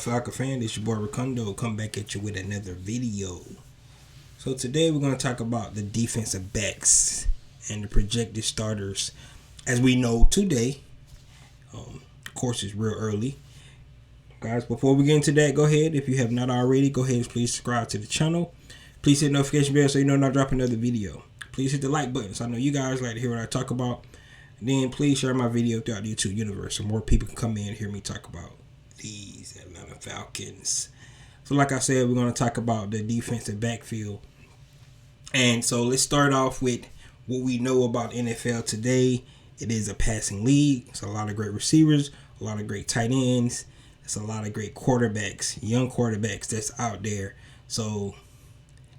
Falcon fan? It's your boy Ricondo. Come back at you with another video. So today we're going to talk about the defensive backs and the projected starters. As we know today, of course it's real early. Guys, before we get into that, go ahead. If you have not already, go ahead and please subscribe to the channel. Please hit the notification bell so you know when I drop another video. Please hit the like button so I know you guys like to hear what I talk about. And then please share my video throughout the YouTube universe so more people can come in and hear me talk about these Atlanta Falcons. So like I said, we're going to talk about the defensive backfield. And so let's start off with what we know about NFL today. It is a passing league. It's a lot of great receivers, a lot of great tight ends. It's a lot of great quarterbacks, young quarterbacks that's out there. So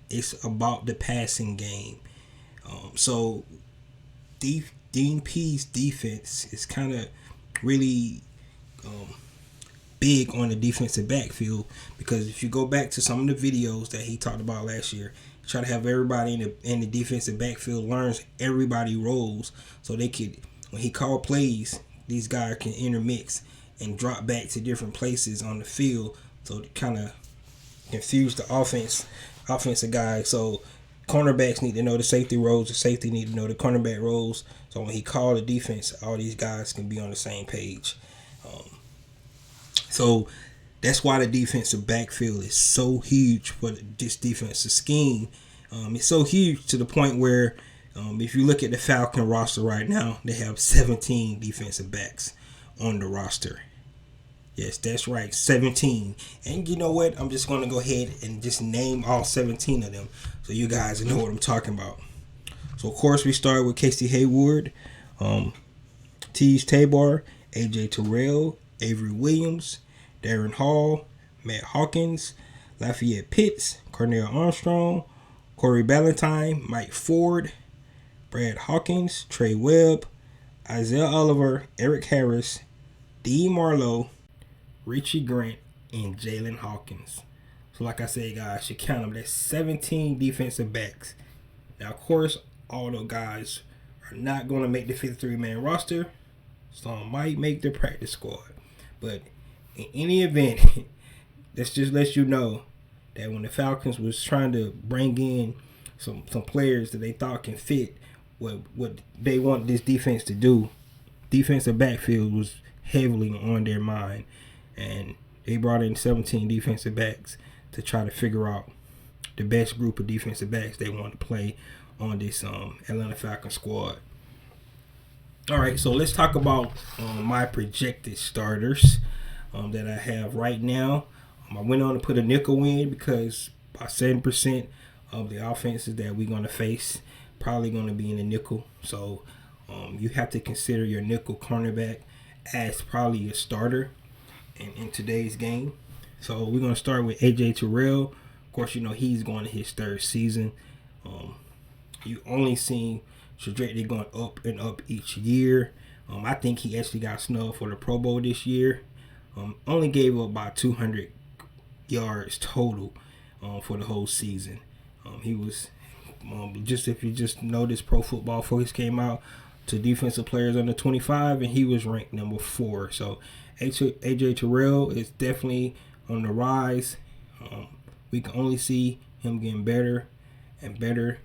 it's about the passing game. So Dean P's defense is kind of really big on the defensive backfield, because if you go back to some of the videos that he talked about last year, try to have everybody in the defensive backfield learns everybody roles, so they could, when he called plays, these guys can intermix and drop back to different places on the field, so to kind of confuse the offensive guys. So cornerbacks need to know the safety roles, the safety need to know the cornerback roles, so when he called the defense, all these guys can be on the same page. So that's why the defensive backfield is so huge for this defensive scheme. It's so huge to the point where if you look at the Falcon roster right now, they have 17 defensive backs on the roster. Yes, that's right, 17. And you know what? I'm just going to go ahead and just name all 17 of them so you guys know what I'm talking about. So, of course, we start with Casey Hayward, Teez Tabor, AJ Tyrell, Avery Williams, Darren Hall, Matt Hawkins, Lafayette Pitts, Cornell Armstrong, Corey Ballantyne, Mike Ford, Brad Hawkins, Trey Webb, Isaiah Oliver, Eric Harris, D. Marlowe, Richie Grant, and Jalen Hawkins. So like I said, guys, you count them. That's 17 defensive backs. Now, of course, all those guys are not going to make the 53-man roster. Some might make the practice squad. But in any event, this just lets you know that when the Falcons was trying to bring in some players that they thought can fit what they want this defense to do, defensive backfield was heavily on their mind. And they brought in 17 defensive backs to try to figure out the best group of defensive backs they want to play on this Atlanta Falcons squad. All right, so let's talk about my projected starters that I have right now. I went on to put a nickel in because about 7% of the offenses that we're going to face probably going to be in the nickel. So you have to consider your nickel cornerback as probably a starter in today's game. So we're going to start with AJ Tyrell. Of course, you know he's going to his third season. You only seen trajectory going up and up each year. I think he actually got snubbed for the Pro Bowl this year. Only gave up about 200 yards total for the whole season. He was just, if you just notice Pro Football Focus came out to defensive players under 25, and he was ranked number 4. So AJ Tyrell is definitely on the rise. We can only see him getting better and better,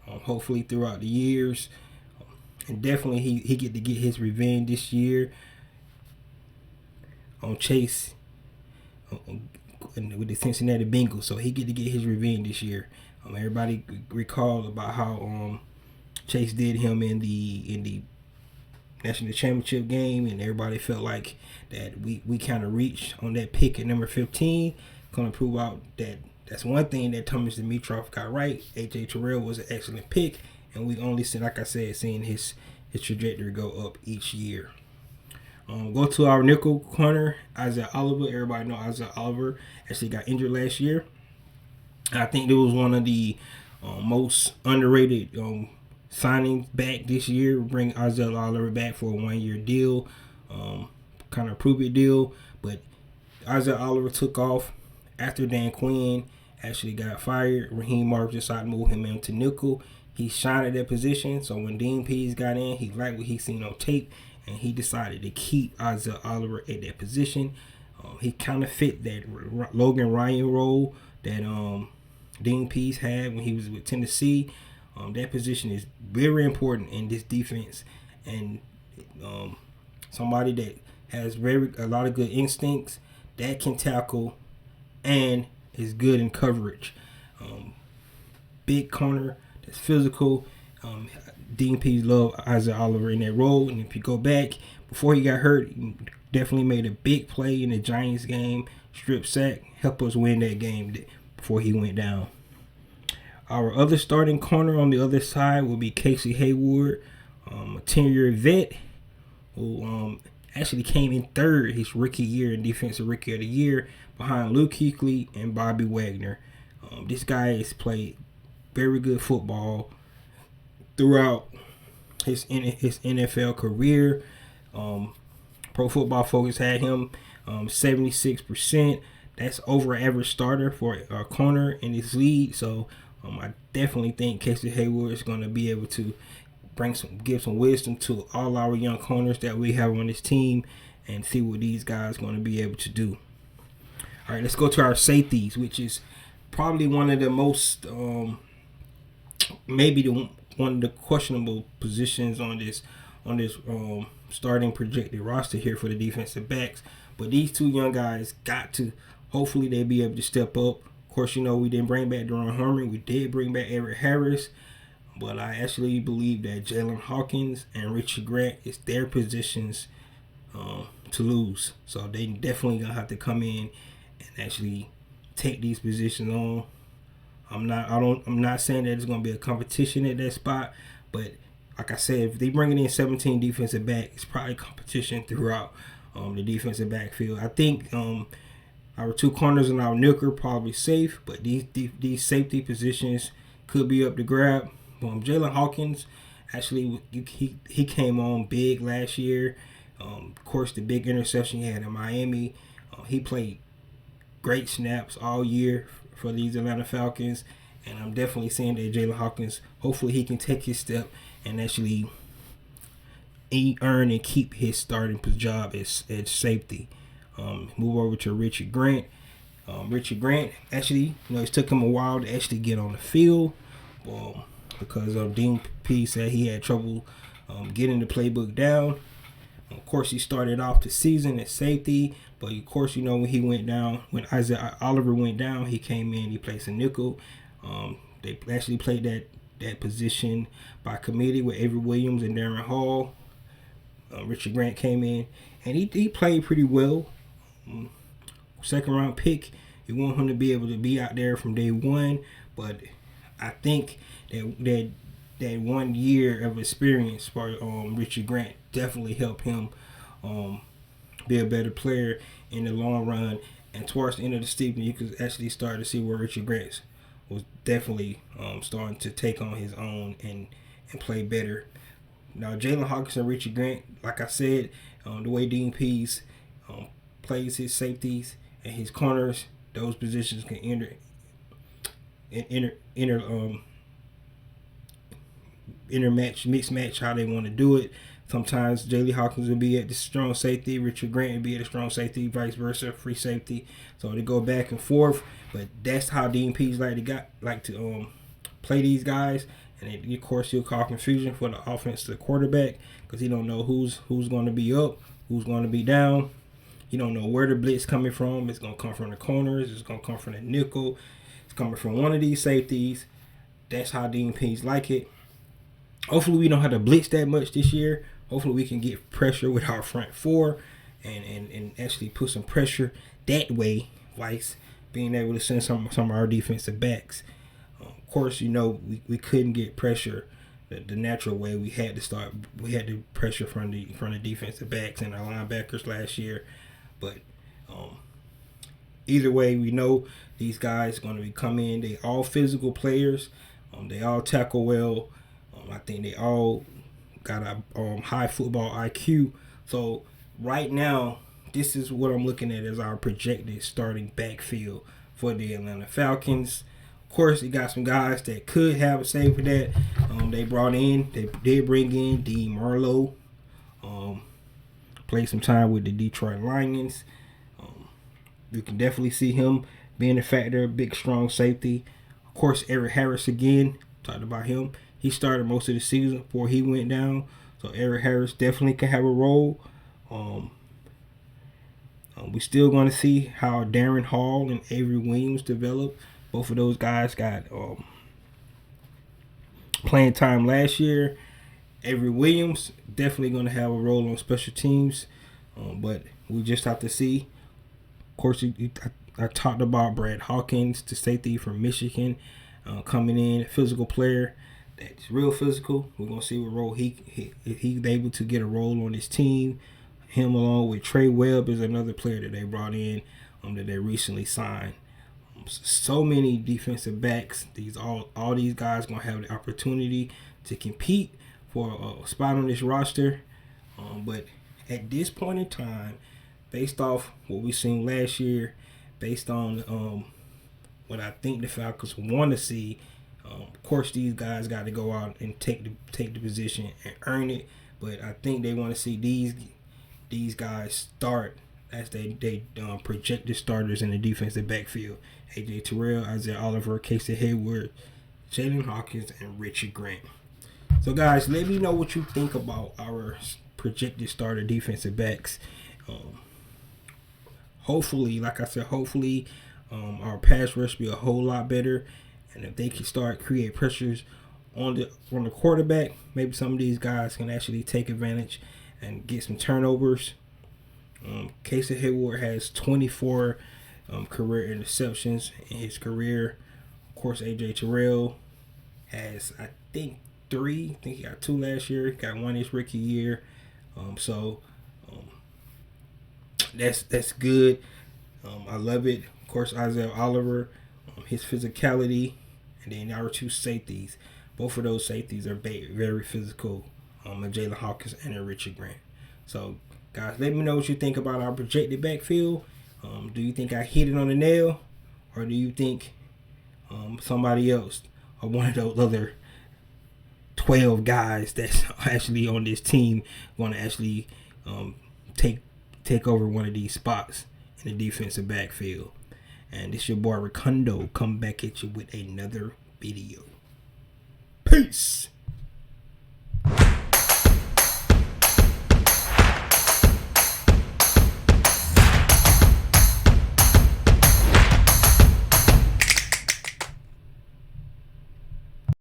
hopefully throughout the years. And definitely he get to get his revenge this year on Chase with the Cincinnati Bengals. So he get to get his revenge this year. Everybody recall about how Chase did him in the National Championship game, and everybody felt like that we kind of reached on that pick at number 15. Going to prove out that that's one thing that Thomas Dimitroff got right. AJ Tyrell was an excellent pick, and we only see, like I said, seeing his trajectory go up each year. Go to our nickel corner, Isaiah Oliver. Everybody know Isaiah Oliver actually got injured last year. I think it was one of the most underrated signings back this year. Bring Isaiah Oliver back for a 1-year deal, kind of prove it deal. But Isaiah Oliver took off after Dan Quinn actually got fired. Raheem Morris decided to move him into nickel. He shined at that position. So when Dean Pease got in, he liked what he seen on tape, and he decided to keep Isaiah Oliver at that position. He kind of fit that Logan Ryan role that Dean Pease had when he was with Tennessee. That position is very important in this defense, and somebody that has a lot of good instincts, that can tackle, and is good in coverage. Big corner that's physical. Dean Pease loved Isaiah Oliver in that role, and if you go back before he got hurt, he definitely made a big play in the Giants game, strip sack, helped us win that game before he went down. Our other starting corner on the other side will be Casey Hayward, a 10-year vet who actually came in third his rookie year in Defensive Rookie of the Year behind Luke Kuechly and Bobby Wagner. This guy has played very good football throughout his NFL career. Pro Football Focus had him 76%. That's over average starter for a corner in this league. So I definitely think Casey Hayward is going to be able to give some wisdom to all our young corners that we have on this team and see what these guys are going to be able to do. All right, let's go to our safeties, which is probably one of the most, one of the questionable positions on this starting projected roster here for the defensive backs. But these two young guys hopefully they'll be able to step up. Of course, we didn't bring back Deron Harmon. We did bring back Eric Harris. But I actually believe that Jalen Hawkins and Richie Grant is their positions to lose. So they definitely going to have to come in and actually take these positions on. I'm not saying that it's going to be a competition at that spot, but like I said, if they bring in 17 defensive back, it's probably competition throughout the defensive backfield. I think our two corners and our nickel are probably safe, but these safety positions could be up to grab. Jalen Hawkins, actually, he came on big last year. Of course, the big interception he had in Miami. He played great snaps all year for these Atlanta Falcons, and I'm definitely saying that Jalen Hawkins, hopefully he can take his step and actually earn and keep his starting job as safety. Move over to Richie Grant. Richie Grant, actually, it took him a while to actually get on the field because Dean Pease said he had trouble getting the playbook down. Of course, he started off the season at safety, but of course, when he went down, when Isaiah Oliver went down, he came in, he played some nickel. They actually played that position by committee with Avery Williams and Darren Hall. Richard Grant came in, and he played pretty well. Second round pick, you want him to be able to be out there from day one, but I think that 1 year of experience for Richard Grant definitely helped him be a better player in the long run. And towards the end of the season, you could actually start to see where Richard Grant was definitely starting to take on his own and play better. Now, Jalen Hawkins and Richard Grant, like I said, the way Dean Pease plays his safeties and his corners, those positions can mix match how they want to do it. Sometimes Jalen Hawkins will be at the strong safety, Richard Grant will be at the strong safety, vice versa, free safety. So they go back and forth. But that's how Dean Pease like to play these guys. And of course, he'll cause confusion for the offense to the quarterback because he don't know who's going to be up, who's going to be down. He don't know where the blitz coming from. It's going to come from the corners. It's going to come from the nickel. It's coming from one of these safeties. That's how Dean Pease like it. Hopefully, we don't have to blitz that much this year. Hopefully, we can get pressure with our front four and actually put some pressure that way, vice being able to send some of our defensive backs. Of course, we couldn't get pressure the natural way. We had to pressure from the defensive backs and our linebackers last year. But either way, we know these guys are going to come in. They all physical players. They all tackle well. I think they all got a high football IQ. So right now, this is what I'm looking at as our projected starting backfield for the Atlanta Falcons. Of course, they got some guys that could have a say for that. They did bring in D. Marlowe. Played some time with the Detroit Lions. You can definitely see him being a factor, big, strong safety. Of course, Eric Harris again, talked about him. He started most of the season before he went down. So Eric Harris definitely can have a role. We still going to see how Darren Hall and Avery Williams develop. Both of those guys got playing time last year. Avery Williams definitely going to have a role on special teams, but we just have to see. Of course, I talked about Brad Hawkins, the safety from Michigan, coming in, physical player that's real physical. We're going to see what role if he's able to get a role on his team. Him along with Trey Webb is another player that they brought in that they recently signed. So many defensive backs. All these guys going to have the opportunity to compete for a spot on this roster. But at this point in time, based off what we seen last year, based on what I think the Falcons want to see, of course these guys got to go out and take the position and earn it. But I think they want to see these guys start as they projected starters in the defensive backfield. A.J. Tyrell, Isaiah Oliver, Casey Hayward, Jalen Hawkins, and Richie Grant. So guys, let me know what you think about our projected starter defensive backs. Hopefully, like I said, our pass rush be a whole lot better, and if they can start create pressures on the quarterback, maybe some of these guys can actually take advantage and get some turnovers. Casey Hayward has 24 career interceptions in his career. Of course, A.J. Tyrell has, I think, 3. I think he got 2 last year. He got 1 his rookie year. That's good. I love it. Of course, Isaiah Oliver, his physicality, and then our 2 safeties. Both of those safeties are very physical. Jayla Hawkins and Richie Grant. So, guys, let me know what you think about our projected backfield. Do you think I hit it on the nail, or do you think somebody else or one of those other 12 guys that's actually on this team going to actually take over one of these spots in the defensive backfield? And this your boy Ricondo, come back at you with another video. Peace.